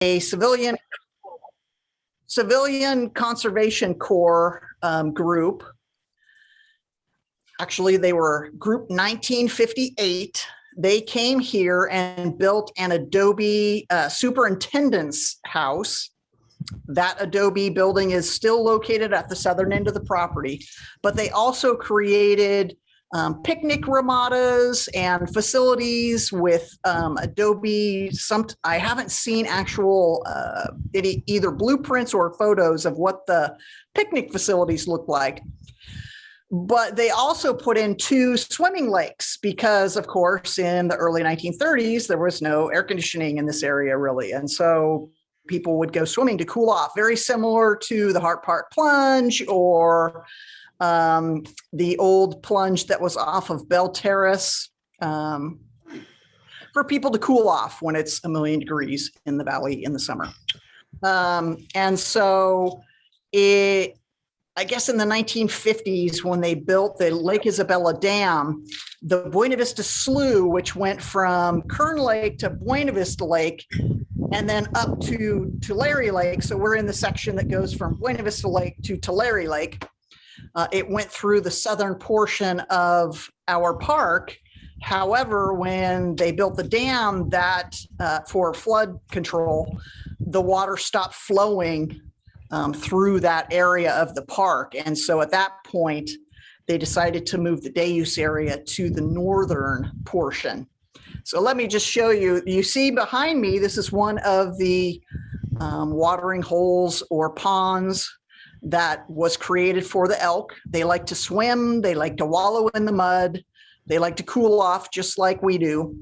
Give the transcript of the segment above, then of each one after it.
a civilian conservation corps group. Actually, they were group 1958. They came here and built an adobe superintendent's house. That adobe building is still located at the southern end of the property, but they also created picnic ramadas and facilities with adobe. I haven't seen actual either blueprints or photos of what the picnic facilities look like. But they also put in 2 swimming lakes because, of course, in the early 1930s, there was no air conditioning in this area, really. And so people would go swimming to cool off, very similar to the Hart Park Plunge or the old plunge that was off of Bell Terrace for people to cool off when it's 1,000,000 degrees in the valley in the summer. And so I guess in the 1950s, when they built the Lake Isabella Dam, the Buena Vista Slough, which went from Kern Lake to Buena Vista Lake, and then up to Tulare Lake. So we're in the section that goes from Buena Vista Lake to Tulare Lake. It went through the southern portion of our park. However, when they built the dam for flood control, the water stopped flowing through that area of the park. And so at that point, they decided to move the day use area to the northern portion. So let me just show you. You see behind me, this is one of the watering holes or ponds that was created for the elk. They like to swim. They like to wallow in the mud. They like to cool off just like we do.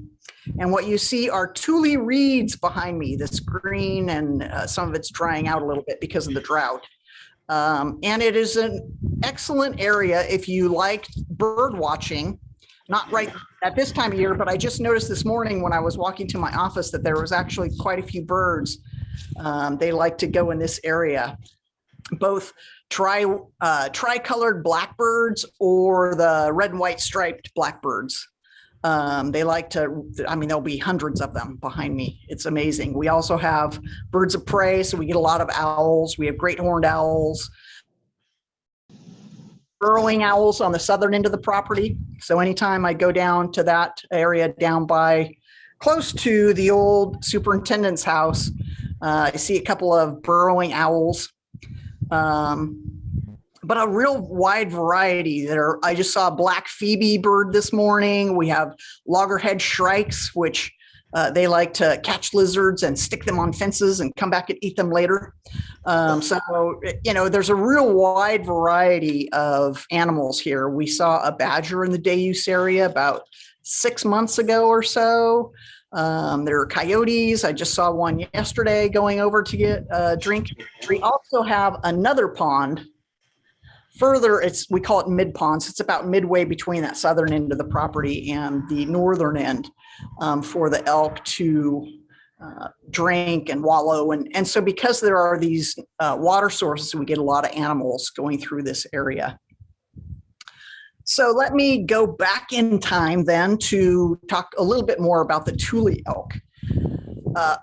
And what you see are tule reeds behind me, this green, and some of it's drying out a little bit because of the drought. And it is an excellent area if you like bird watching, not right at this time of year, but I just noticed this morning when I was walking to my office that there was actually quite a few birds. They like to go in this area, both tricolored blackbirds or the red and white striped blackbirds. They like to, there'll be hundreds of them behind me. It's amazing. We also have birds of prey, so we get a lot of owls. We have great horned owls, burrowing owls on the southern end of the property. So anytime I go down to that area down by close to the old superintendent's house, I see a couple of burrowing owls. But a real wide variety. I just saw a black phoebe bird this morning. We have loggerhead shrikes, which they like to catch lizards and stick them on fences and come back and eat them later. So, there's a real wide variety of animals here. We saw a badger in the day use area about 6 months ago or so. There are coyotes. I just saw one yesterday going over to get a drink. We also have another pond. Further, we call it mid ponds. It's about midway between that southern end of the property and the northern end for the elk to drink and wallow. And so because there are these water sources, we get a lot of animals going through this area. So let me go back in time then to talk a little bit more about the Tule elk.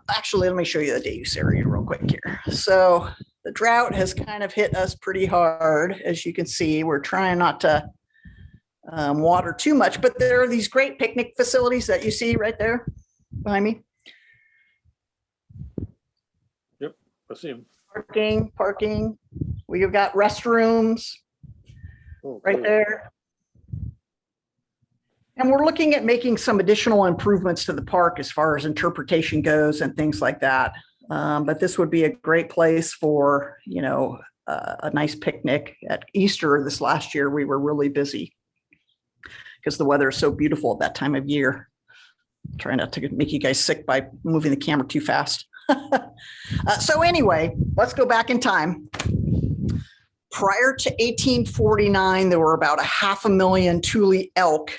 Actually, let me show you the day use area real quick here. So the drought has kind of hit us pretty hard. As you can see, we're trying not to water too much, but there are these great picnic facilities that you see right there behind me. Yep, I see them. Parking. We've got restrooms right there. And we're looking at making some additional improvements to the park as far as interpretation goes and things like that. But this would be a great place for, a nice picnic. At Easter this last year, we were really busy because the weather is so beautiful at that time of year. Trying not to make you guys sick by moving the camera too fast. So anyway, let's go back in time. Prior to 1849, there were about 500,000 Tule elk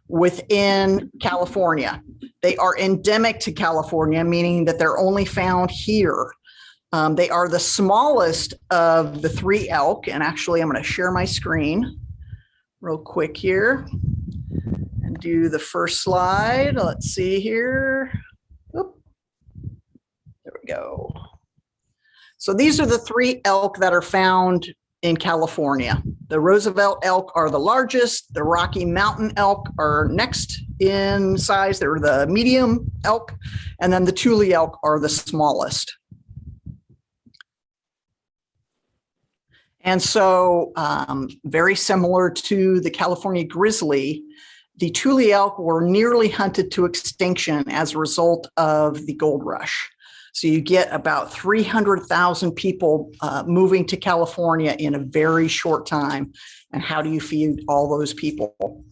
within California. They are endemic to California, meaning that they're only found here. They are the smallest of the 3 elk. And actually, I'm going to share my screen real quick here and do the first slide. Let's see here. Oop. There we we go. So these are the 3 elk that are found in California. The Roosevelt elk are the largest. The Rocky Mountain elk are next in size. They're the medium elk. And then the Thule elk are the smallest. And so very similar to the California grizzly, the Thule elk were nearly hunted to extinction as a result of the gold rush. So you get about 300,000 people moving to California in a very short time. And how do you feed all those people?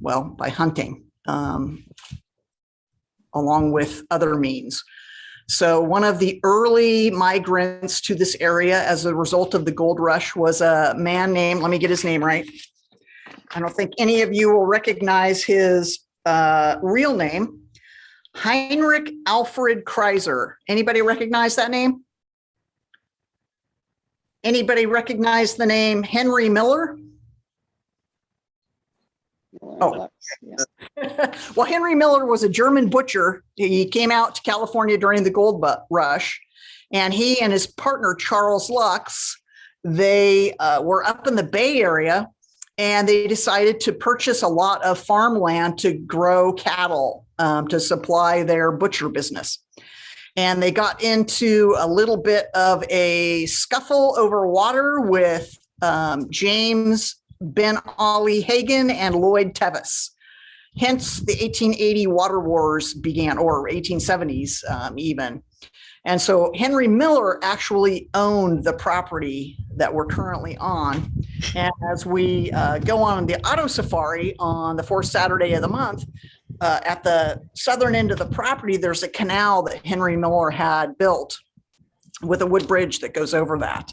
Well, by hunting, along with other means. So one of the early migrants to this area as a result of the gold rush was a man named, let me get his name right. I don't think any of you will recognize his real name. Heinrich Alfred Kreiser. Anybody recognize that name? Anybody recognize the name Henry Miller? Oh, well, Henry Miller was a German butcher. He came out to California during the gold rush, and he and his partner, Charles Lux, they were up in the Bay Area, and they decided to purchase a lot of farmland to grow cattle to supply their butcher business. And they got into a little bit of a scuffle over water with James Ben Ali Hagan and Lloyd Tevis. Hence, the 1880 water wars began, or 1870s even. And so Henry Miller actually owned the property that we're currently on. And as we go on the auto safari on the 4th Saturday of the month, at the southern end of the property, there's a canal that Henry Miller had built with a wood bridge that goes over that.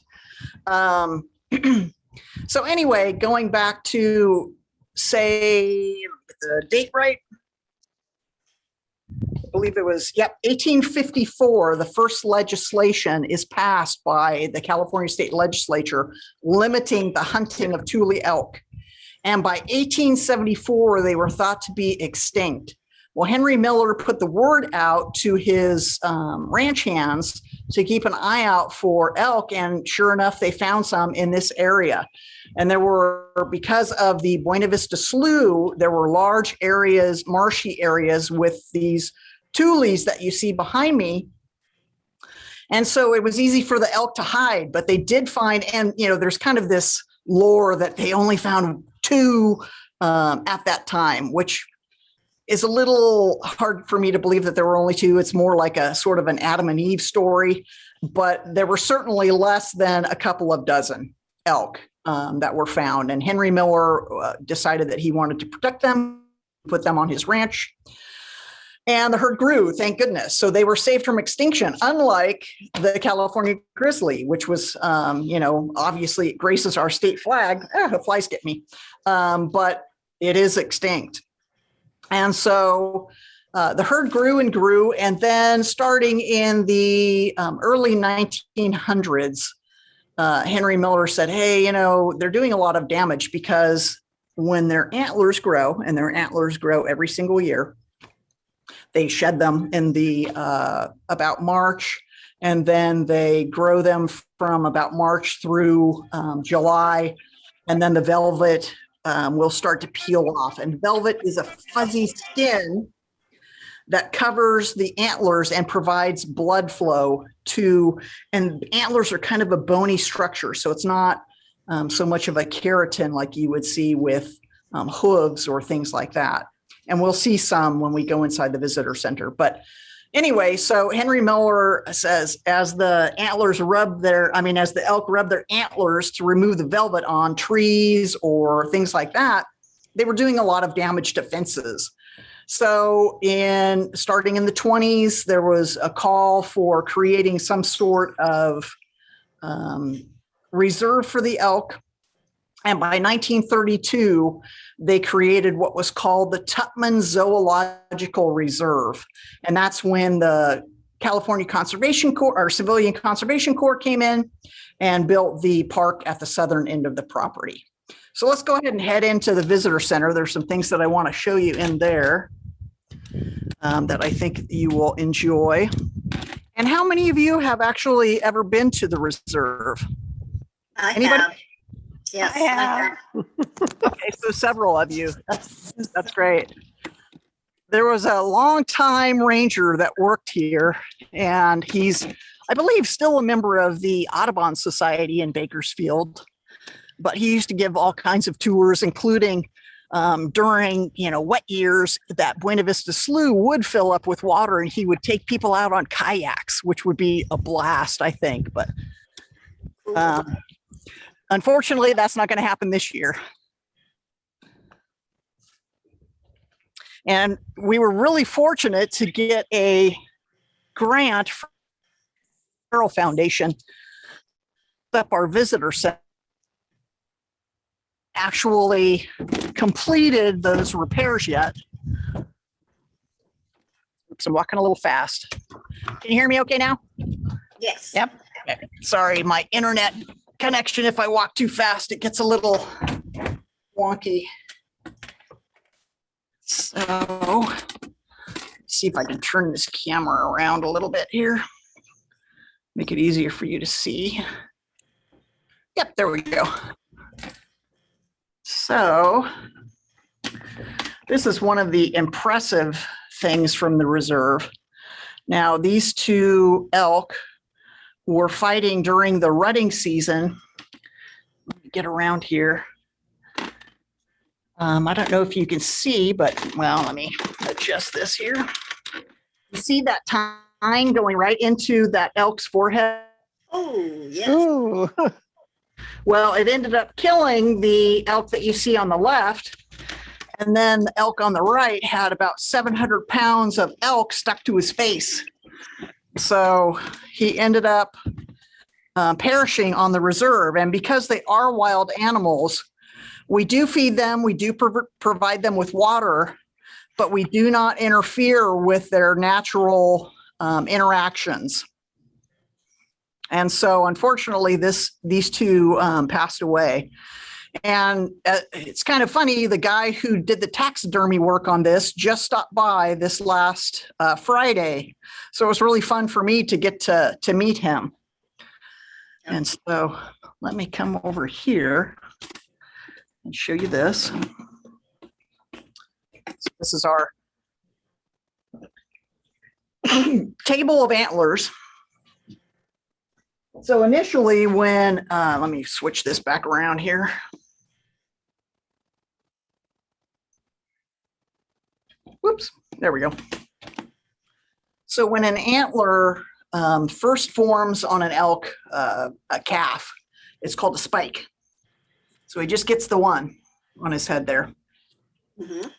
So anyway, going back to, say, the date right, I believe it was, 1854, the first legislation is passed by the California State Legislature limiting the hunting of Thule elk. And by 1874, they were thought to be extinct. Well, Henry Miller put the word out to his ranch hands to keep an eye out for elk, and sure enough, they found some in this area. And there were, because of the Buena Vista Slough, there were large areas, marshy areas with these Thules that you see behind me. And so it was easy for the elk to hide, but they did find, and there's kind of this lore that they only found 2 at that time, which is a little hard for me to believe that there were only 2. It's more like a sort of an Adam and Eve story, but there were certainly less than a couple of dozen elk that were found. And Henry Miller decided that he wanted to protect them, put them on his ranch. And the herd grew, thank goodness. So they were saved from extinction, unlike the California grizzly, which was, obviously it graces our state flag. The flies get me. But it is extinct. And so the herd grew and grew. And then starting in the early 1900s, Henry Miller said, hey, they're doing a lot of damage, because when their antlers grow, and their antlers grow every single year, they shed them in the about March, and then they grow them from about March through July, and then the velvet will start to peel off. And velvet is a fuzzy skin that covers the antlers and provides blood flow to, and antlers are kind of a bony structure, so it's not so much of a keratin like you would see with hooves or things like that. And we'll see some when we go inside the visitor center. But anyway, so Henry Miller says, as the elk rub their antlers to remove the velvet on trees or things like that, they were doing a lot of damage to fences. So starting in the 20s, there was a call for creating some sort of reserve for the elk. And by 1932, they created what was called the Tutman Zoological Reserve. And that's when the California Conservation Corps, or Civilian Conservation Corps, came in and built the park at the southern end of the property. So let's go ahead and head into the visitor center. There's some things that I want to show you in there that I think you will enjoy. And how many of you have actually ever been to the reserve? I Anybody? have. Yes, I have. Okay, so several of you. That's great. There was a longtime ranger that worked here, and he's, I believe, still a member of the Audubon Society in Bakersfield. But he used to give all kinds of tours, including during wet years, that Buena Vista Slough would fill up with water, and he would take people out on kayaks, which would be a blast, I think. But unfortunately, that's not going to happen this year. And we were really fortunate to get a grant from the Carroll Foundation up our visitor center. Actually completed those repairs yet. Oops, I'm walking a little fast. Can you hear me okay now? yes. Yep. Okay. Sorry, my internet connection, if I walk too fast, it gets a little wonky. So, see if I can turn this camera around a little bit here. Make it easier for you to see. Yep, there we go. So, this is one of the impressive things from the reserve. Now, these two elk were fighting during the rutting season. Let me get around here. I don't know if you can see, but well, let me adjust this here. You see that tine going right into that elk's forehead? Oh, yes. Ooh. Well, it ended up killing the elk that you see on the left. And then the elk on the right had about 700 pounds of elk stuck to his face. So he ended up perishing on the reserve. And because they are wild animals, we do feed them, we do provide them with water, but we do not interfere with their natural interactions. And so unfortunately, these two passed away. And it's kind of funny, the guy who did the taxidermy work on this just stopped by this last Friday. So it was really fun for me to get to meet him. And so let me come over here and show you this. So this is our table of antlers. So initially when, let me switch this back around here. Whoops, there we go. So when an antler first forms on an elk, a calf, it's called a spike. So he just gets the one on his head there. Mhm.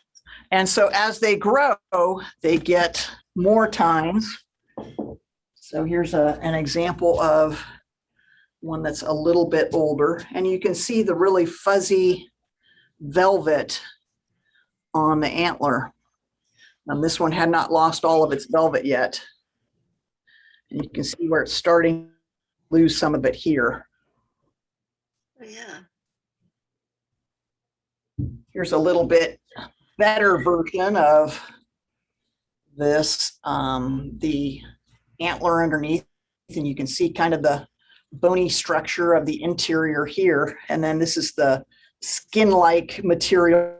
And so as they grow, they get more tines. So here's an example of one that's a little bit older. And you can see the really fuzzy velvet on the antler. Now this one had not lost all of its velvet yet. And you can see where it's starting to lose some of it here. Oh, yeah. Here's a little bit better version of this, the antler underneath, and you can see kind of the bony structure of the interior here. And then this is the skin-like material,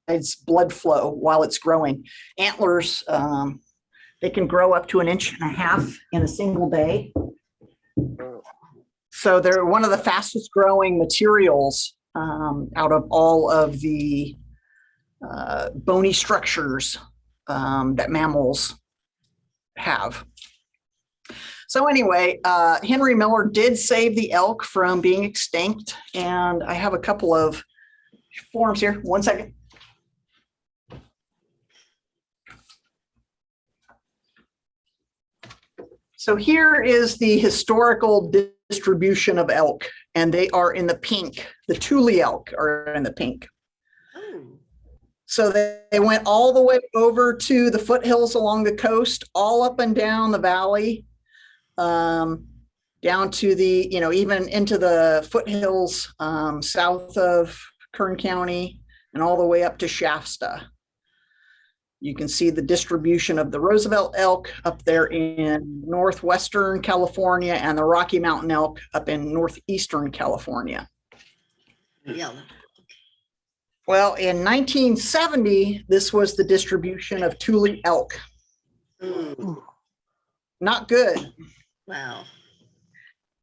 it's blood flow while it's growing. Antlers, they can grow up to 1.5 inches in a single day. So they're one of the fastest growing materials out of all of the bony structures that mammals have. So anyway, Henry Miller did save the elk from being extinct, and I have a couple of forms here. One second. So here is the historical distribution of elk, and they are in the pink. The Thule elk are in the pink. Oh, So they went all the way over to the foothills along the coast, all up and down the valley, down to the, even into the foothills south of Kern County and all the way up to Shasta. You can see the distribution of the Roosevelt elk up there in northwestern California and the Rocky Mountain elk up in northeastern California. Yeah. Well, in 1970, this was the distribution of Thule elk. Mm, Not good. wow.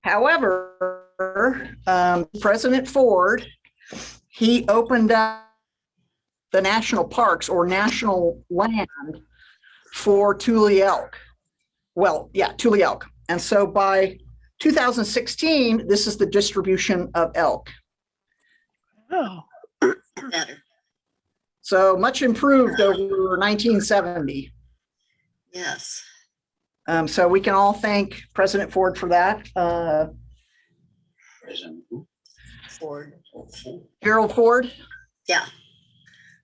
However, President Ford, he opened up the national parks or national land for Thule elk. Well, yeah, Thule elk. And so by 2016, this is the distribution of elk. Oh, Better. So much improved over 1970. Yes. So we can all thank President Ford for that. Ford. Gerald Ford. Yeah.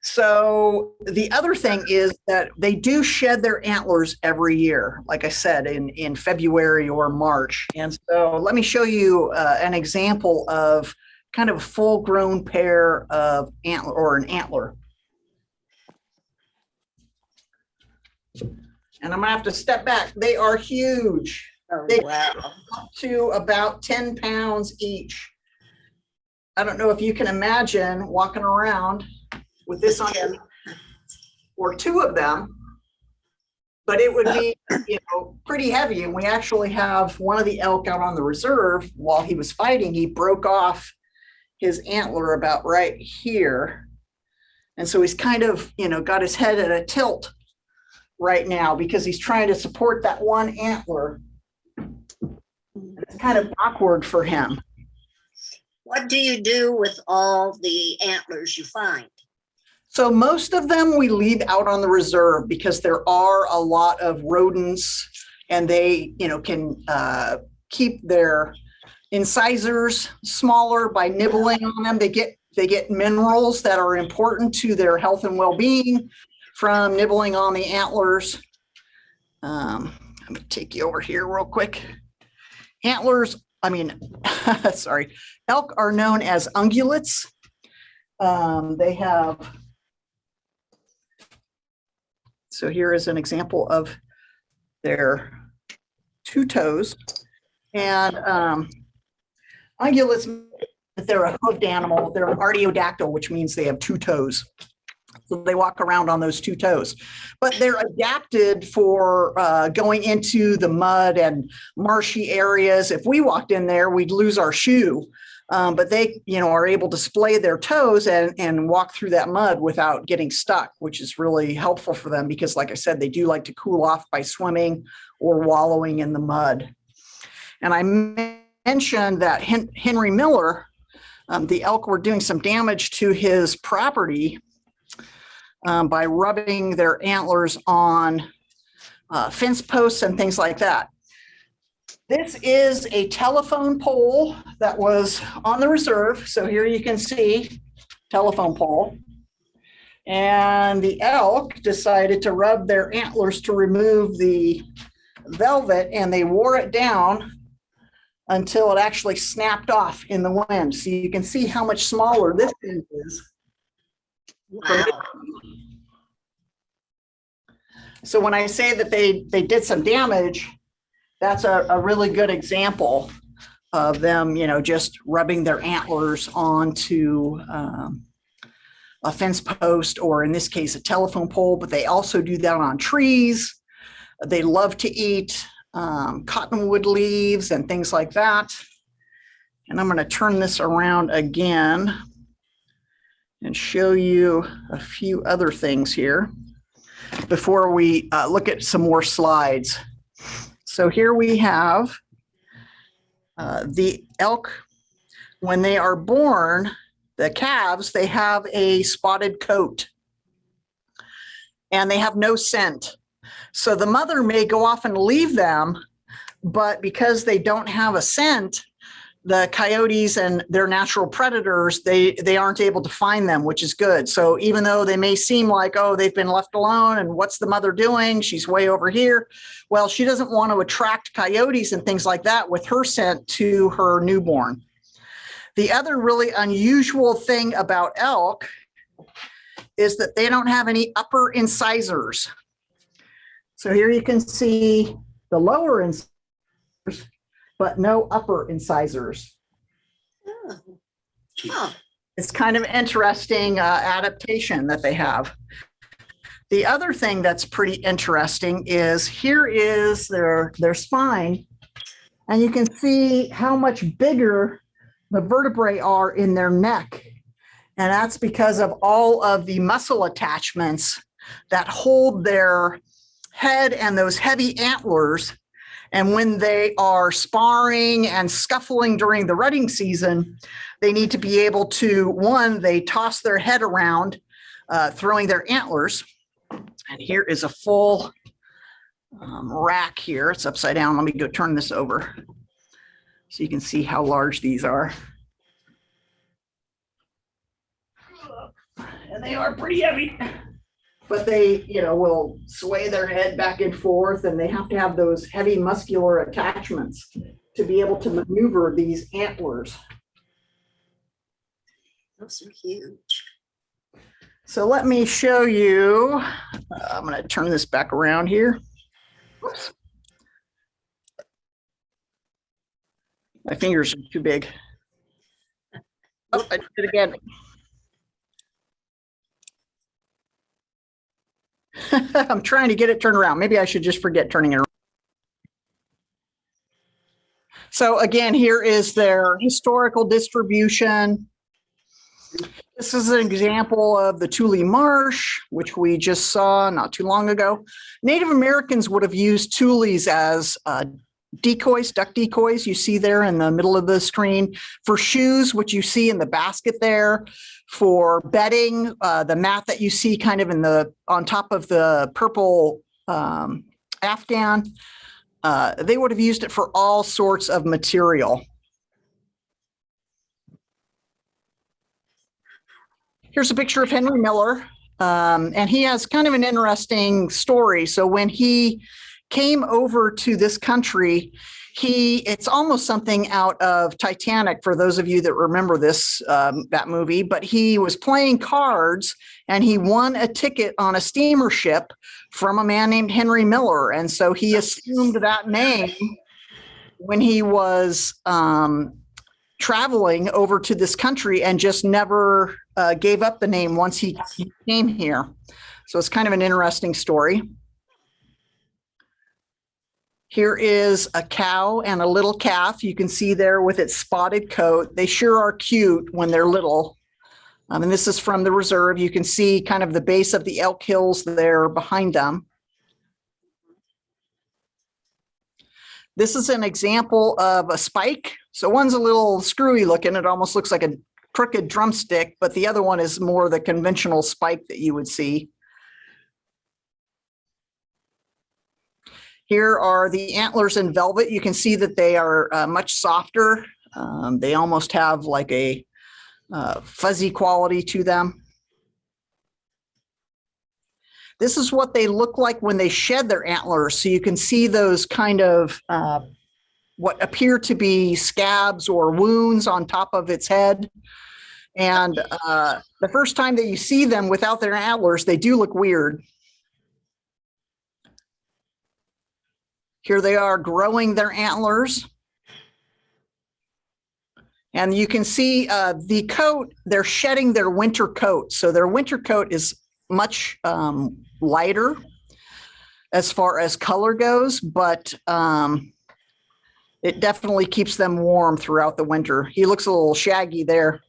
So the other thing is that they do shed their antlers every year, like I said, in February or March. And so let me show you an example of kind of a full-grown pair of antler or an antler. And I'm gonna have to step back. They are huge, Oh, They- wow. up to about 10 pounds each. I don't know if you can imagine walking around with this on your, or two of them, but it would be, pretty heavy. And we actually have one of the elk out on the reserve while he was fighting, he broke off his antler about right here. And so he's kind of, got his head at a tilt right now because he's trying to support that one antler. It's kind of awkward for him. What do you do with all the antlers you find? So most of them we leave out on the reserve because there are a lot of rodents and they, can keep their incisors smaller by nibbling on them. They get minerals that are important to their health and well-being from nibbling on the antlers. I'm gonna take you over here real quick. Sorry, elk are known as ungulates. They have, so here is an example of their two toes. And ungulates, they're a hoofed animal. They're an artiodactyl, which means they have two toes. So they walk around on those two toes, but they're adapted for going into the mud and marshy areas. If we walked in there, we'd lose our shoe. But they, are able to splay their toes and walk through that mud without getting stuck, which is really helpful for them because, like I said, they do like to cool off by swimming or wallowing in the mud. And I mentioned that Henry Miller, the elk were doing some damage to his property by rubbing their antlers on fence posts and things like that. This is a telephone pole that was on the reserve. So here you can see telephone pole. And the elk decided to rub their antlers to remove the velvet, and they wore it down until it actually snapped off in the wind. So you can see how much smaller this thing is. Wow. So when I say that they did some damage, that's a really good example of them, just rubbing their antlers onto a fence post, or in this case, a telephone pole, but they also do that on trees. They love to eat cottonwood leaves and things like that. And I'm going to turn this around again and show you a few other things here before we look at some more slides. So here we have the elk. When they are born, the calves, they have a spotted coat and they have no scent. So the mother may go off and leave them, but because they don't have a scent, the coyotes and their natural predators, they aren't able to find them, which is good. So even though they may seem like, oh, they've been left alone and what's the mother doing? She's way over here. Well, she doesn't want to attract coyotes and things like that with her scent to her newborn. The other really unusual thing about elk is that they don't have any upper incisors. So here you can see the lower incisors, but no upper incisors. Oh. Huh. It's kind of interesting adaptation that they have. The other thing that's pretty interesting is here is their spine, and you can see how much bigger the vertebrae are in their neck. And that's because of all of the muscle attachments that hold their head and those heavy antlers. And when they are sparring and scuffling during the rutting season, they need to be able to, one, they toss their head around, throwing their antlers. And here is a full rack here. It's upside down. Let me go turn this over so you can see how large these are. And they are pretty heavy, but they, will sway their head back and forth, and they have to have those heavy muscular attachments to be able to maneuver these antlers. Those are huge. So let me show you. I'm going to turn this back around here. Whoops. My fingers are too big. Oh, I did it again. I'm trying to get it turned around. Maybe I should just forget turning it around. So again, here is their historical distribution. This is an example of the Tule Marsh, which we just saw not too long ago. Native Americans would have used tules as decoys, duck decoys, you see there in the middle of the screen, for shoes, which you see in the basket there, for bedding, the mat that you see kind of on top of the purple afghan. They would have used it for all sorts of material. Here's a picture of Henry Miller, and he has kind of an interesting story. So when he came over to this country, it's almost something out of Titanic, for those of you that remember that movie, but he was playing cards and he won a ticket on a steamer ship from a man named Henry Miller. And so he assumed that name when he was traveling over to this country and just never gave up the name once he came here. So it's kind of an interesting story. Here is a cow and a little calf. You can see there with its spotted coat. They sure are cute when they're little. And this is from the reserve. You can see kind of the base of the Elk Hills there behind them. This is an example of a spike. So one's a little screwy looking. It almost looks like a crooked drumstick, but the other one is more the conventional spike that you would see. Here are the antlers in velvet. You can see that they are much softer. They almost have like a fuzzy quality to them. This is what they look like when they shed their antlers. So you can see those kind of what appear to be scabs or wounds on top of its head. And the first time that you see them without their antlers, they do look weird. Here they are growing their antlers. And you can see the coat, they're shedding their winter coat. So their winter coat is much lighter as far as color goes, but it definitely keeps them warm throughout the winter. He looks a little shaggy there.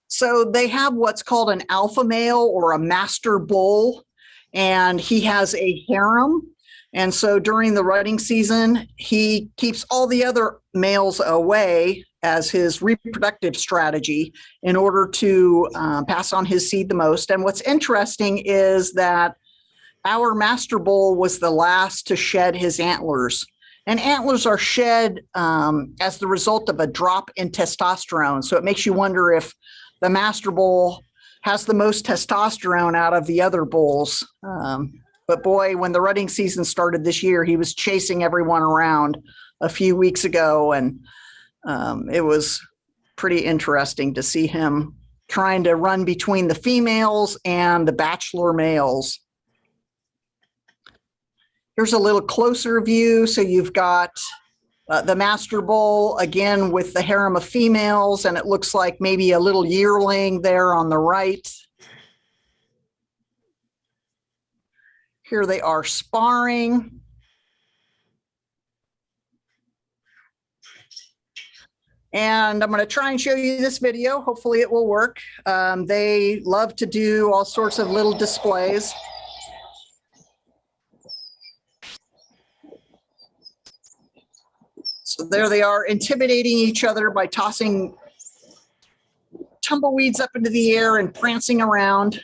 So they have what's called an alpha male or a master bull, and he has a harem. And so during the rutting season, he keeps all the other males away as his reproductive strategy in order to pass on his seed the most. And what's interesting is that our master bull was the last to shed his antlers. And antlers are shed as the result of a drop in testosterone. So it makes you wonder if the master bull has the most testosterone out of the other bulls. But boy, when the rutting season started this year, he was chasing everyone around a few weeks ago. And it was pretty interesting to see him trying to run between the females and the bachelor males. Here's a little closer view. So you've got the master bull again with the harem of females, and it looks like maybe a little yearling there on the right. Here they are sparring. And I'm going to try and show you this video. Hopefully it will work. They love to do all sorts of little displays. So there they are, intimidating each other by tossing tumbleweeds up into the air and prancing around.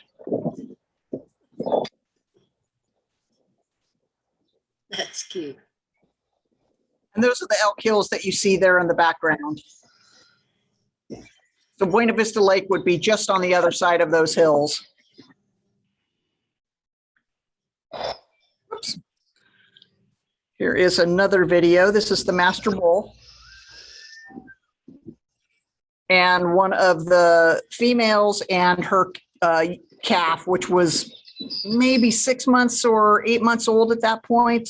That's cute. And those are the elk hills that you see there in the background. So Buena Vista Lake would be just on the other side of those hills. Oops. Here is another video. This is the master bull. And one of the females and her calf, which was maybe 6 months or 8 months old at that point.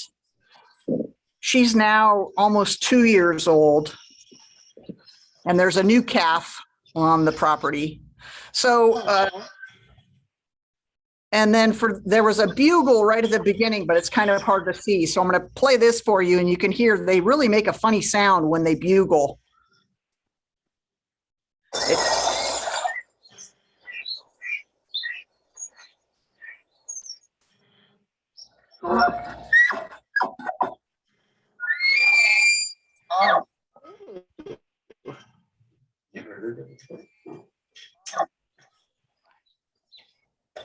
She's now almost 2 years old. And there's a new calf on the property. So, and then there was a bugle right at the beginning, but it's kind of hard to see. So I'm going to play this for you, and you can hear they really make a funny sound when they bugle.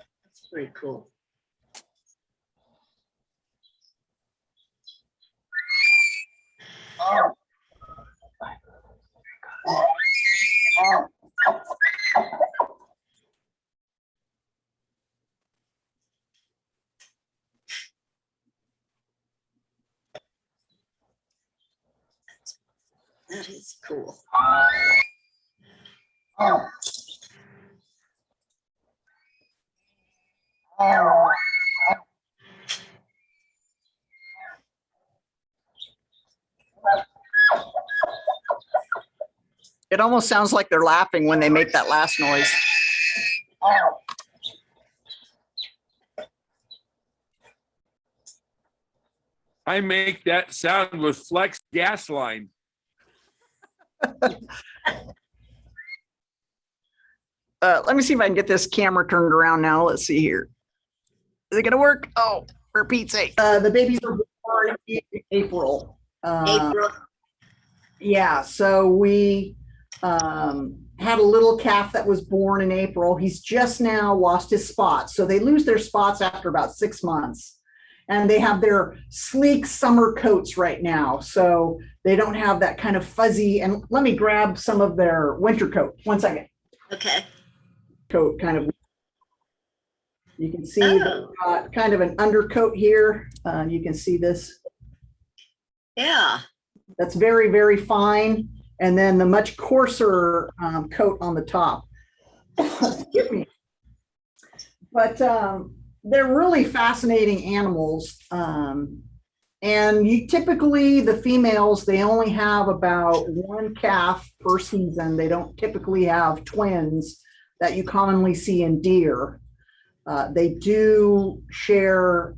That's pretty cool. That is cool. It almost sounds like they're laughing when they make that last noise. I make that sound with Flex gas line. Let me see if I can get this camera turned around now. Let's see here. Is it going to work? Oh, for Pete's sake. The babies are born in April. April. Yeah, so we had a little calf that was born in April. He's just now lost his spots. So they lose their spots after about 6 months. And they have their sleek summer coats right now. So they don't have that kind of fuzzy, and let me grab some of their winter coat. 1 second. Okay. Coat kind of, you can see they've got kind of an undercoat here. You can see this. Yeah. That's very, very fine. And then the much coarser coat on the top. Excuse me. But they're really fascinating animals. And you typically, the females, they only have about 1 calf per season. They don't typically have twins that you commonly see in deer. They do share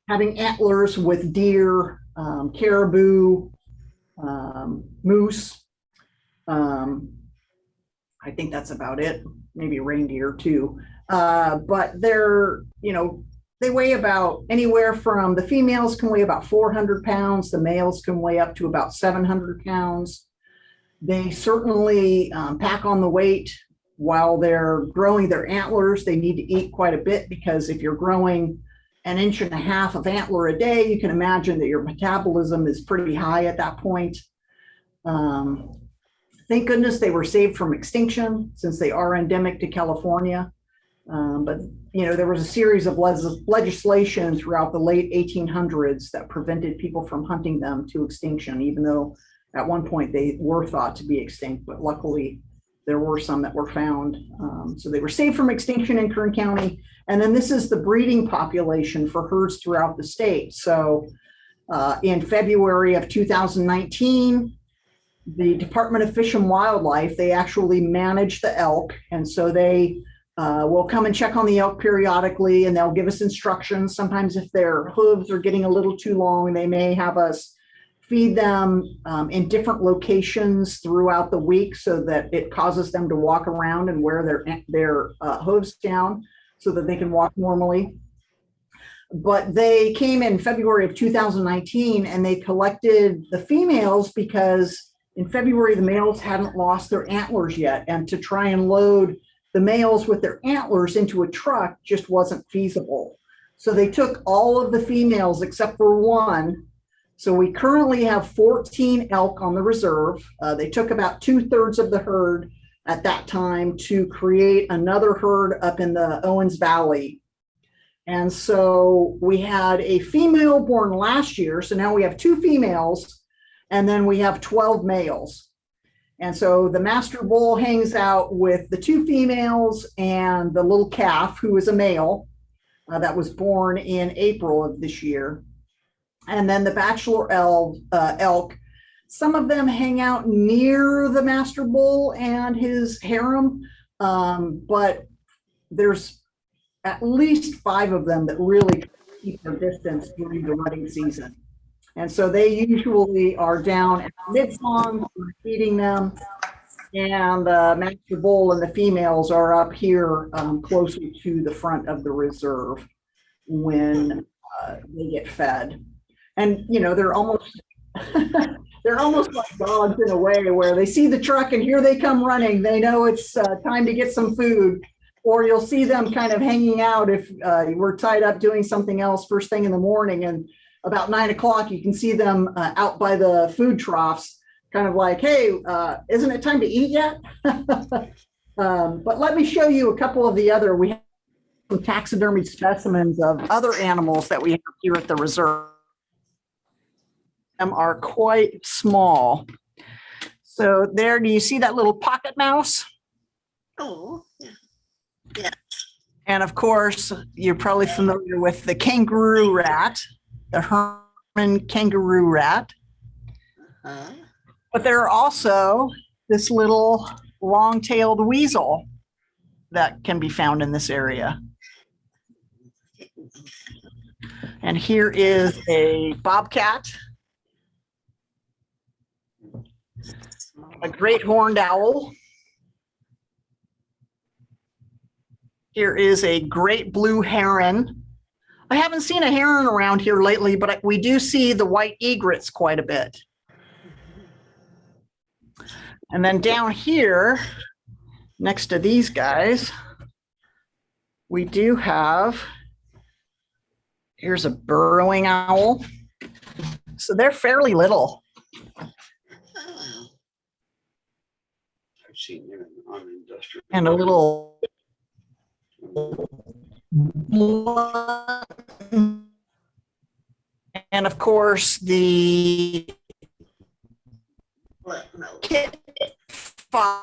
having antlers with deer, caribou, moose. I think that's about it. Maybe reindeer too. But they're, they weigh about anywhere from, the females can weigh about 400 pounds. The males can weigh up to about 700 pounds. They certainly pack on the weight while they're growing their antlers. They need to eat quite a bit, because if you're growing 1.5 inches of antler a day, you can imagine that your metabolism is pretty high at that point. Thank goodness they were saved from extinction, since they are endemic to California. But there was a series of legislation throughout the late 1800s that prevented people from hunting them to extinction, even though at one point they were thought to be extinct. But luckily, there were some that were found. So they were saved from extinction in Kern County. And then this is the breeding population for herds throughout the state. So in February of 2019, the Department of Fish and Wildlife, they actually manage the elk. And so they will come and check on the elk periodically, and they'll give us instructions. Sometimes if their hooves are getting a little too long, they may have us feed them in different locations throughout the week so that it causes them to walk around and wear their hooves down so that they can walk normally. But they came in February of 2019 and they collected the females because in February, the males hadn't lost their antlers yet. And to try and load the males with their antlers into a truck just wasn't feasible. So they took all of the females except for one. So we currently have 14 elk on the reserve. They took about 2/3 of the herd at that time to create another herd up in the Owens Valley. And so we had a female born last year. So now we have 2 females, and then we have 12 males. And so the master bull hangs out with the 2 females and the little calf, who is a male that was born in April of this year. And then the bachelor elk, some of them hang out near the master bull and his harem, but there's at least 5 of them that really keep their distance during the rutting season. And so they usually are down at mid-song, feeding them, and the master bull and the females are up here closer to the front of the reserve when they get fed. And you know, they're almost like dogs in a way, where they see the truck and here they come running. They know it's time to get some food. Or you'll see them kind of hanging out if we're tied up doing something else first thing in the morning, and about 9 o'clock you can see them out by the food troughs, kind of like, hey, isn't it time to eat yet? But let me show you a couple of the other. We have some taxidermy specimens of other animals that we have here at the reserve. Them are quite small. So there, do you see that little pocket mouse? Oh, yeah. And of course, you're probably familiar with the kangaroo rat, the Herman kangaroo rat. Uh-huh. But there are also this little long-tailed weasel that can be found in this area. And here is a bobcat, a great horned owl. Here is a great blue heron. I haven't seen a heron around here lately, but we do see the white egrets quite a bit. And then down here, next to these guys, we do have, here's a burrowing owl. So they're fairly little. Oh, I've seen them on industrial. And a little and of course the what? No. kit fox.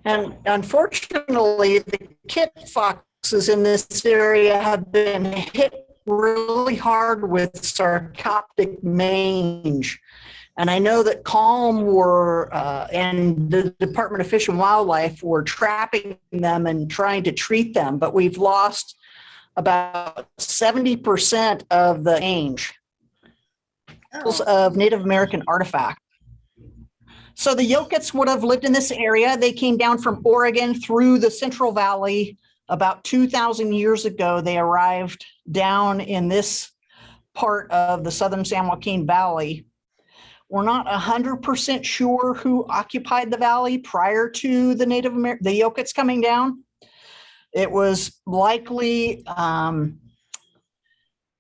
And unfortunately, the kit foxes in this area have been hit really hard with sarcoptic mange. And I know that Calm and the Department of Fish and Wildlife were trapping them and trying to treat them, but we've lost about 70% of the mange of Native American artifacts. So the Yokets would have lived in this area. They came down from Oregon through the Central Valley about 2,000 years ago. They arrived down in this part of the southern San Joaquin Valley. We're not 100% sure who occupied the valley prior to the the Yokets coming down. It was likely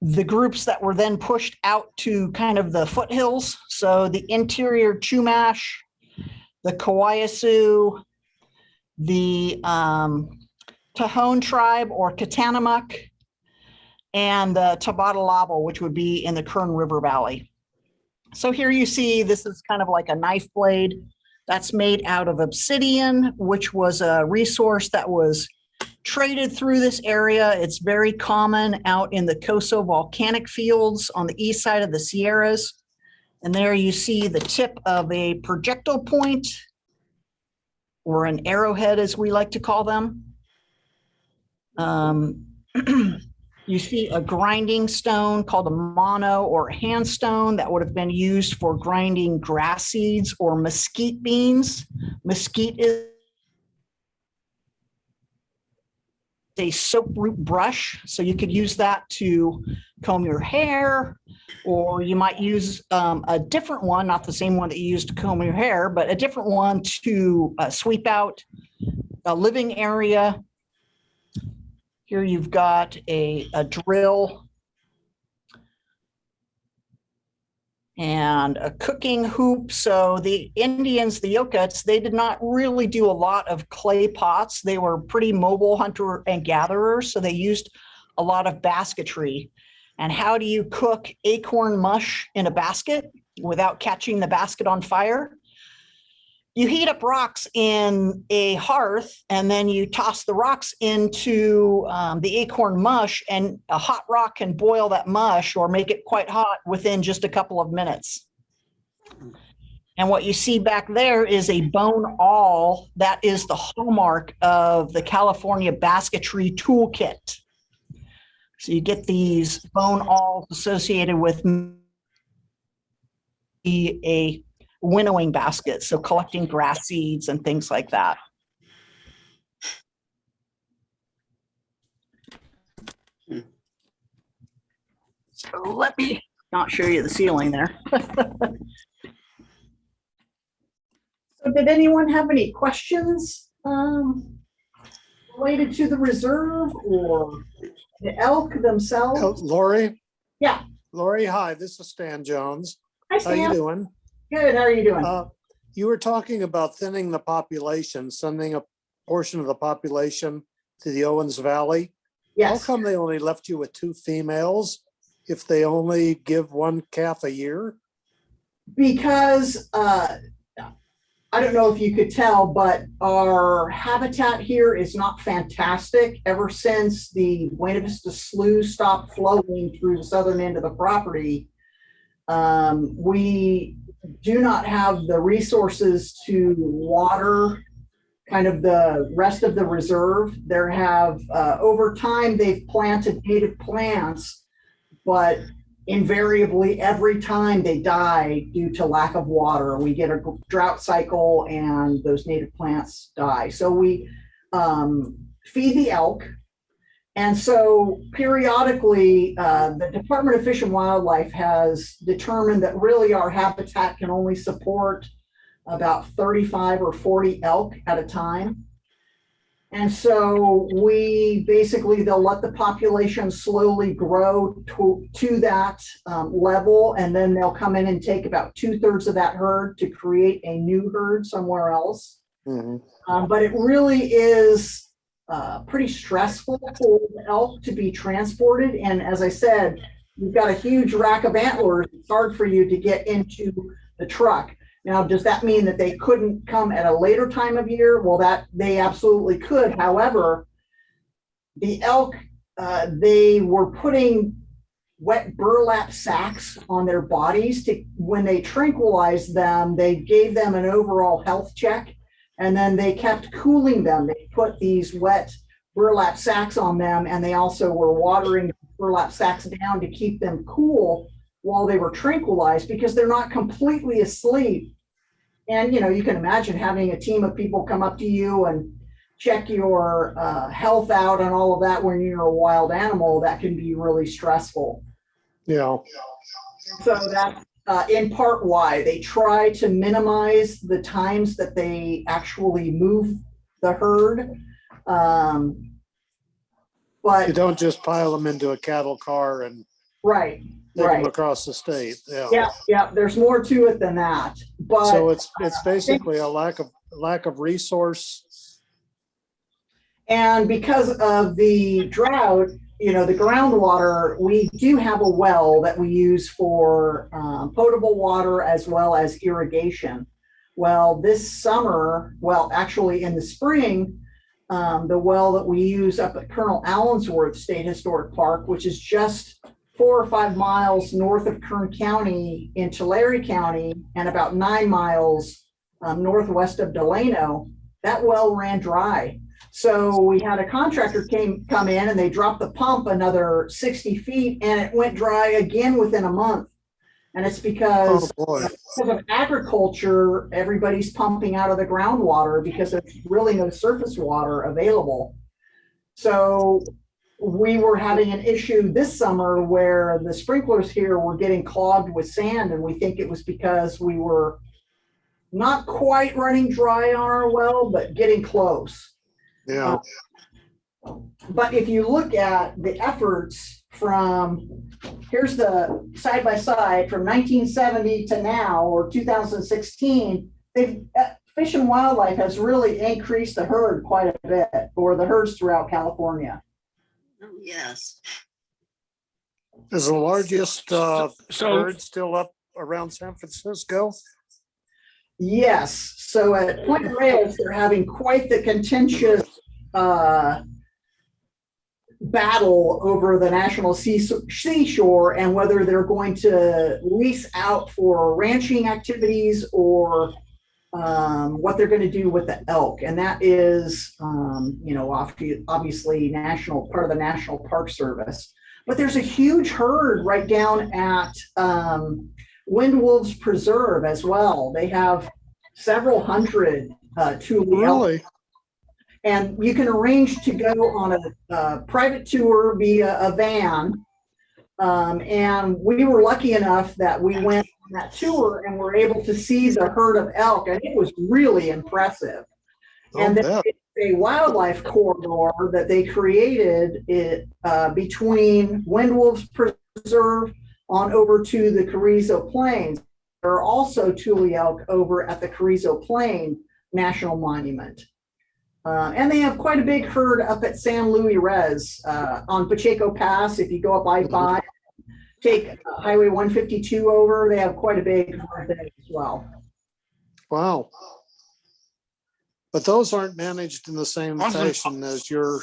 the groups that were then pushed out to kind of the foothills. So the interior Chumash, the Kawayasu, the Tohon tribe or Katanamuk, and the Tabatalabo, which would be in the Kern River Valley. So here you see, this is kind of like a knife blade that's made out of obsidian, which was a resource that was traded through this area. It's very common out in the Coso volcanic fields on the east side of the Sierras. And there you see the tip of a projectile point, or an arrowhead, as we like to call them. You see a grinding stone called a mono or a hand stone that would have been used for grinding grass seeds or mesquite beans. Mesquite is a soap root brush, so you could use that to comb your hair, or you might use a different one, not the same one that you use to comb your hair, but a different one to sweep out a living area. Here you've got a drill and a cooking hoop. So the Indians, the Yokuts, they did not really do a lot of clay pots. They were pretty mobile hunter and gatherers, so they used a lot of basketry. And how do you cook acorn mush in a basket without catching the basket on fire? You heat up rocks in a hearth, and then you toss the rocks into the acorn mush, and a hot rock can boil that mush or make it quite hot within just a couple of minutes. And what you see back there is a bone awl. That is the hallmark of the California basketry toolkit. So you get these bone awls associated with a winnowing basket, so collecting grass seeds and things like that. So let me not show you the ceiling there. So did anyone have any questions related to the reserve or the elk themselves? Oh, Lori? Yeah. Lori, hi, this is Stan Jones. Hi, How you Stan. doing? Good. How are you doing? You were talking about thinning the population, sending a portion of the population to the Owens Valley. How Yes. come they only left you with 2 females if they only give 1 calf a year? Because I don't know if you could tell, but our habitat here is not fantastic. Ever since the Buena Vista Slough stopped flowing through the southern end of the property, we do not have the resources to water kind of the rest of the reserve. There have, over time, they've planted native plants, but invariably every time they die due to lack of water. We get a drought cycle and those native plants die. So we feed the elk. And so periodically, the Department of Fish and Wildlife has determined that really our habitat can only support about 35 or 40 elk at a time. And so we basically, they'll let the population slowly grow to that level, and then they'll come in and take about 2/3 of that herd to create a new herd somewhere else. Mm-hmm. But it really is pretty stressful for the elk to be transported. And as I said, you've got a huge rack of antlers. It's hard for you to get into the truck. Now, does that mean that they couldn't come at a later time of year? Well, that they absolutely could. However, the elk, they were putting wet burlap sacks on their bodies to, when they tranquilized them, they gave them an overall health check, and then they kept cooling them. They put these wet burlap sacks on them, and they also were watering burlap sacks down to keep them cool while they were tranquilized, because they're not completely asleep. And, you know, you can imagine having a team of people come up to you and check your health out and all of that when you're a wild animal. That can be really stressful. Yeah. So that's in part why they try to minimize the times that they actually move the herd. But You don't just pile them into a cattle car and right. take Right. them across the state. Yeah. Yeah, yeah, there's more to it than that. But So it's basically a lack of resource. and because of the drought, the groundwater, we do have a well that we use for potable water as well as irrigation. Well, this summer, well, actually in the spring, the well that we use up at Colonel Allensworth State Historic Park, which is just 4 or 5 miles north of Kern County in Tulare County and about 9 miles northwest of Delano, that well ran dry. So we had a contractor come in and they dropped the pump another 60 feet and it went dry again within a month. And it's because of agriculture, everybody's pumping out of the groundwater because there's really no surface water available. So we were having an issue this summer where the sprinklers here were getting clogged with sand, and we think it was because we were not quite running dry on our well, but getting close. Yeah. But if you look at the efforts from, here's the side by side from 1970 to now, or 2016, Fish and Wildlife has really increased the herd quite a bit, or the herds throughout California. Oh, yes. Is the largest So herd still up around San Francisco? Yes. So at Point Reyes, they're having quite the contentious battle over the national seashore and whether they're going to lease out for ranching activities or what they're going to do with the elk. And that is, obviously part of the National Park Service. But there's a huge herd right down at Wind Wolves Preserve as well. They have several hundred Thule elk. Really? And you can arrange to go on a private tour via a van. And we were lucky enough that we went on that tour and were able to see the herd of elk, and it was really impressive. And then a wildlife corridor that they created between Wind Wolves Preserve on over to the Carrizo Plains. There are also Thule elk over at the Carrizo Plain National Monument. And they have quite a big herd up at San Luis Res on Pacheco Pass. If you go up I-5, take Highway 152 over, they have quite a big herd there as well. Wow. But those aren't managed in the same Awesome. fashion as your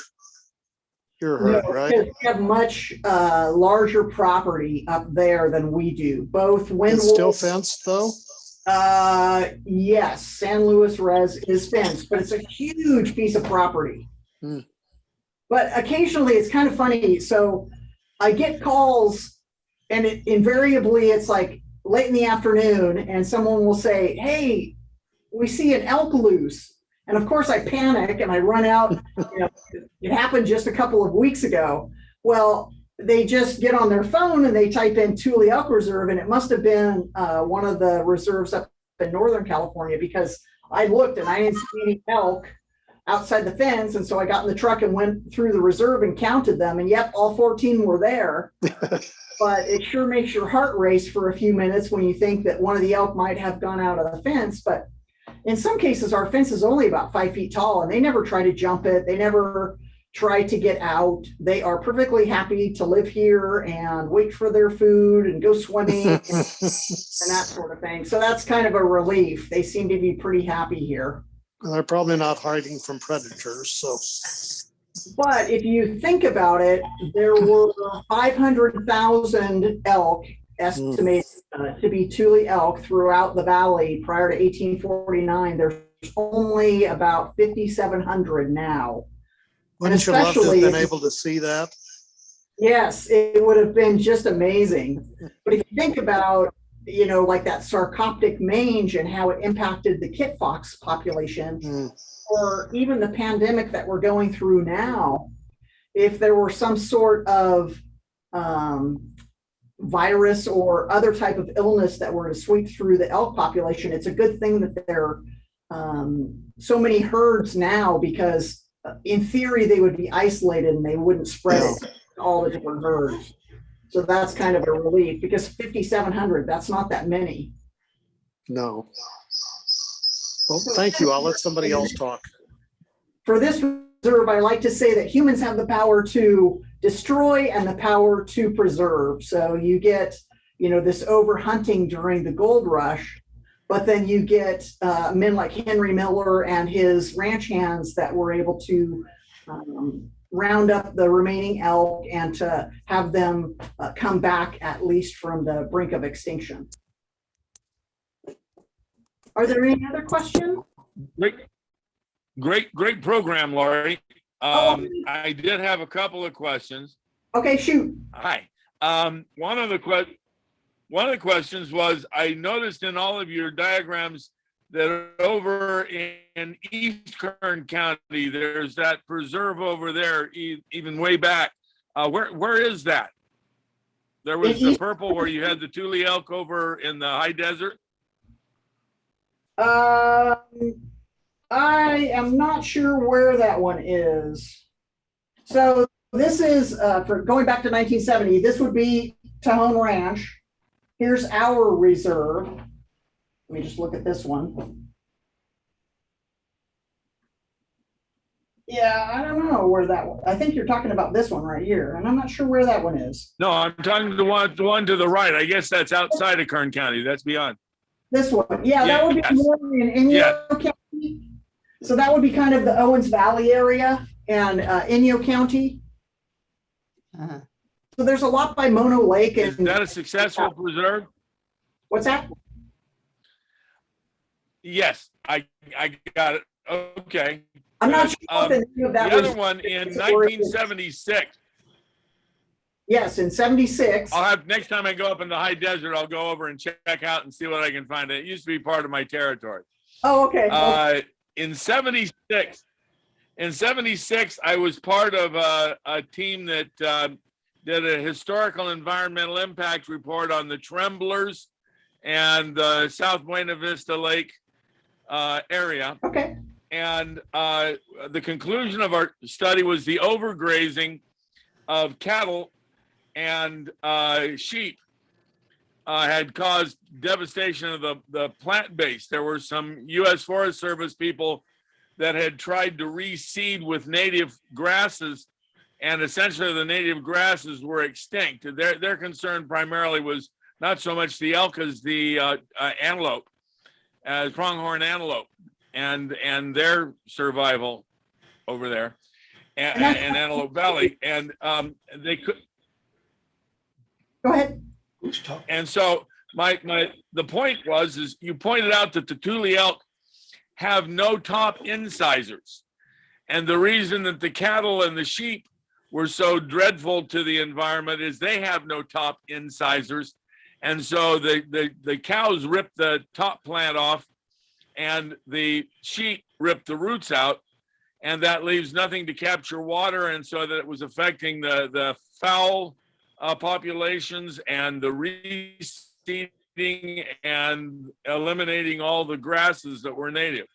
herd, No, right? because we have much larger property up there than we do. Both Wind It's still Wolves. fenced though? Yes, San Luis Res is fenced, but it's a huge piece of property. Hmm. But occasionally it's kind of funny. So I get calls and invariably it's like late in the afternoon and someone will say, "Hey, we see an elk loose." And of course I panic and I run out. It happened just a couple of weeks ago. Well, they just get on their phone and they type in Thule Elk Reserve, and it must have been one of the reserves up in Northern California, because I looked and I didn't see any elk outside the fence. And so I got in the truck and went through the reserve and counted them. And yep, all 14 were there. But it sure makes your heart race for a few minutes when you think that one of the elk might have gone out of the fence. But in some cases, our fence is only about 5 feet tall and they never try to jump it. They never try to get out. They are perfectly happy to live here and wait for their food and go swimming and that sort of thing. So that's kind of a relief. They seem to be pretty happy here. They're probably not hiding from predators, so. But if you think about it, there were 500,000 elk estimated to be Thule elk throughout the valley prior to 1849. There's only about 5,700 now. Wouldn't you love to have especially been if- able to see that? Yes, it would have been just amazing. But if you think about, like that sarcoptic mange and how it impacted the kit fox population, Mm. or even the pandemic that we're going through now, if there were some sort of virus or other type of illness that were to sweep through the elk population, it's a good thing that there are so many herds now, because in theory they would be isolated and they wouldn't spread it to all the different herds. So that's kind of a relief, because 5,700, that's not that many. No. Well, thank you. I'll let somebody else talk. For this preserve, I like to say that humans have the power to destroy and the power to preserve. So you get, this overhunting during the gold rush, but then you get men like Henry Miller and his ranch hands that were able to round up the remaining elk and to have them come back at least from the brink of extinction. Are there any other questions? Great program, Laurie. I did have a couple of questions. Okay, shoot. Hi. One of the questions was, I noticed in all of your diagrams that over in East Kern County, there's that preserve over there, even way back. Where is that? There was the purple where you had the Thule elk over in the high desert. I am not sure where that one is. So this is for going back to 1970. This would be Tejon Ranch. Here's our reserve. Let me just look at this one. Yeah, I don't know where that one. I think you're talking about this one right here, and I'm not sure where that one is. No, I'm talking the one to the right. I guess that's outside of Kern County. That's beyond. This one, yeah, that would be Yes. more in Inyo County. So that would be kind of the Owens Valley area and Inyo County. So there's a lot by Mono Lake. Is And that a successful preserve? what's that? Yes, I got it. Okay. I'm not sure if any of The that other was. one in 1976. Yes, in 76. I'll have, next time I go up in the high desert, I'll go over and check out and see what I can find. It used to be part of my territory. Oh, okay. In 76, I was part of a team that did a historical environmental impact report on the Tremblers and the South Buena Vista Lake area. Okay. And the conclusion of our study was the overgrazing of cattle and sheep had caused devastation of the plant base. There were some U.S. Forest Service people that had tried to reseed with native grasses, and essentially the native grasses were extinct. Their concern primarily was not so much the elk as the antelope, pronghorn antelope, and their survival over there, and Antelope Valley, and they could. Go ahead. Who's talking? And so the point is you pointed out that the Thule elk have no top incisors, and the reason that the cattle and the sheep were so dreadful to the environment is they have no top incisors, and so the cows rip the top plant off, and the sheep rip the roots out, and that leaves nothing to capture water, and so that it was affecting the fowl populations and the reseeding and eliminating all the grasses that were native.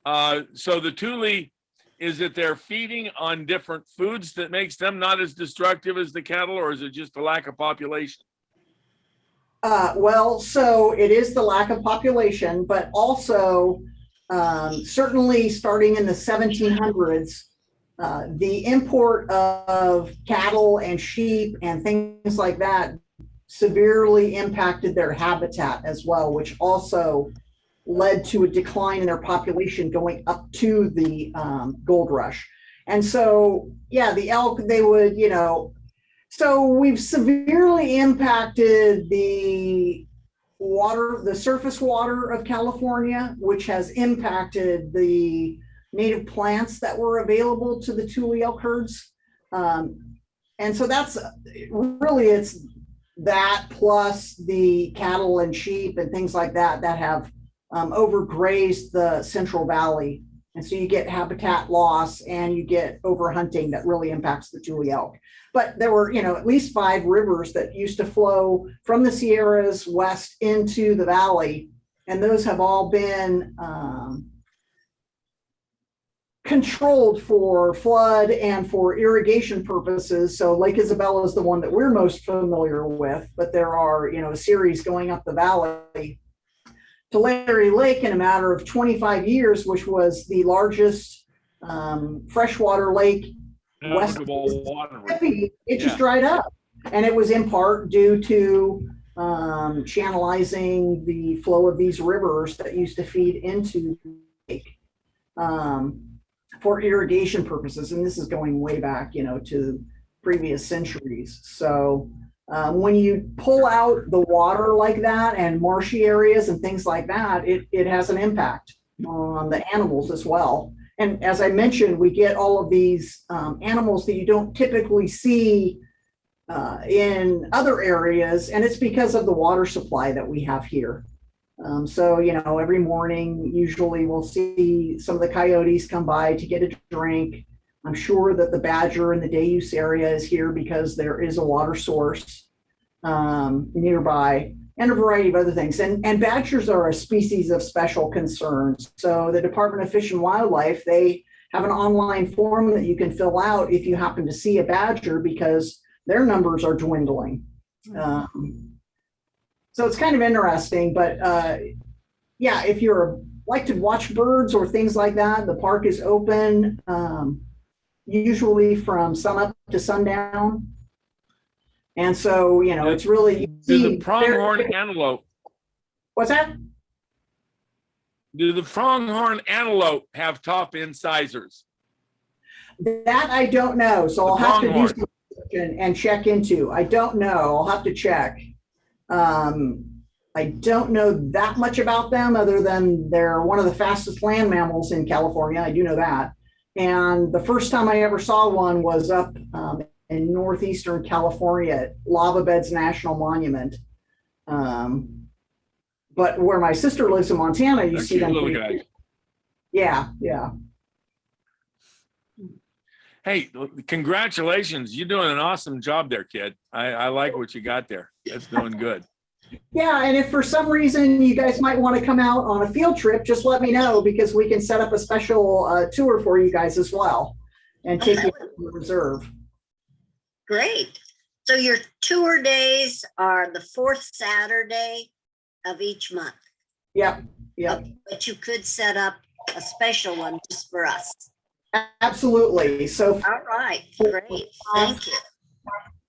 So the Thule, is it they're feeding on different foods that makes them not as destructive as the cattle, or is it just a lack of population? Well, so it is the lack of population, but also certainly starting in the 1700s, the import of cattle and sheep and things like that severely impacted their habitat as well, which also led to a decline in their population going up to the gold rush. And so, yeah, the elk, they would, so we've severely impacted the water, the surface water of California, which has impacted the native plants that were available to the Thule elk herds. And so that's really, it's that plus the cattle and sheep and things like that that have overgrazed the Central Valley. And so you get habitat loss and you get overhunting that really impacts the Thule elk. But there were, at least 5 rivers that used to flow from the Sierras west into the valley. And those have all been controlled for flood and for irrigation purposes. So Lake Isabella is the one that we're most familiar with, but there are, a series going up the valley to Larry Lake in a matter of 25 years, which was the largest freshwater lake. West- Navigable waterway. It just Yeah. dried up. And it was in part due to channelizing the flow of these rivers that used to feed into the lake for irrigation purposes. And this is going way back, to previous centuries. So when you pull out the water like that and marshy areas and things like that, it has an impact on the animals as well. And as I mentioned, we get all of these animals that you don't typically see in other areas, and it's because of the water supply that we have here. So, every morning, usually we'll see some of the coyotes come by to get a drink. I'm sure that the badger in the day use area is here because there is a water source nearby, and a variety of other things. And badgers are a species of special concern. So the Department of Fish and Wildlife, they have an online form that you can fill out if you happen to see a badger, because their numbers are dwindling. So it's kind of interesting, but yeah, if you're like to watch birds or things like that, the park is open usually from sunup to sundown. And so, it's really. Do the pronghorn antelope? What's that? Do the pronghorn antelope have top incisors? That I don't know. So The I'll have to do pronghorn. some research and check into. I don't know. I'll have to check. I don't know that much about them other than they're one of the fastest land mammals in California. I do know that. And the first time I ever saw one was up in northeastern California at Lava Beds National Monument. But where my sister lives in Montana, you They're see cute them. little guys. Yeah, yeah. Hey, congratulations. You're doing an awesome job there, kid. I like what you got there. That's doing good. Yeah, and if for some reason you guys might want to come out on a field trip, just let me know, because we can set up a special tour for you guys as well and take you to the reserve. Great. So your tour days are the fourth Saturday of each month, Yep, yep, but you could set up a special one just for us. absolutely. So All right, great. Thank you.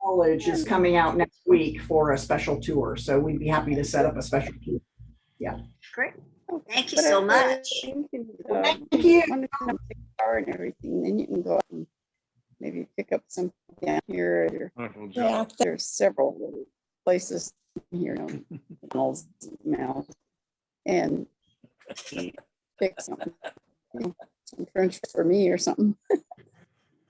College is coming out next week for a special tour, so we'd be happy to set up a special tour. Great. Thank you But so I much. think Thank you. Want to come up with a car and everything, then you can go out and maybe pick up some down here. At your, Wonderful job. there's several places here, McDonald's, Mouth, and pick something, some French for me or something.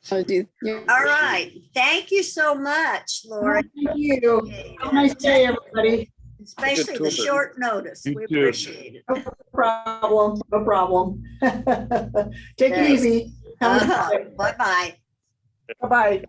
So All right. Thank you so much, Laura. Thank you. Have a nice day, everybody. Especially the tour. short notice. You We too. appreciate it. No problem, no problem. Take it Thanks. easy. Have a nice day. Bye-bye. Bye-bye.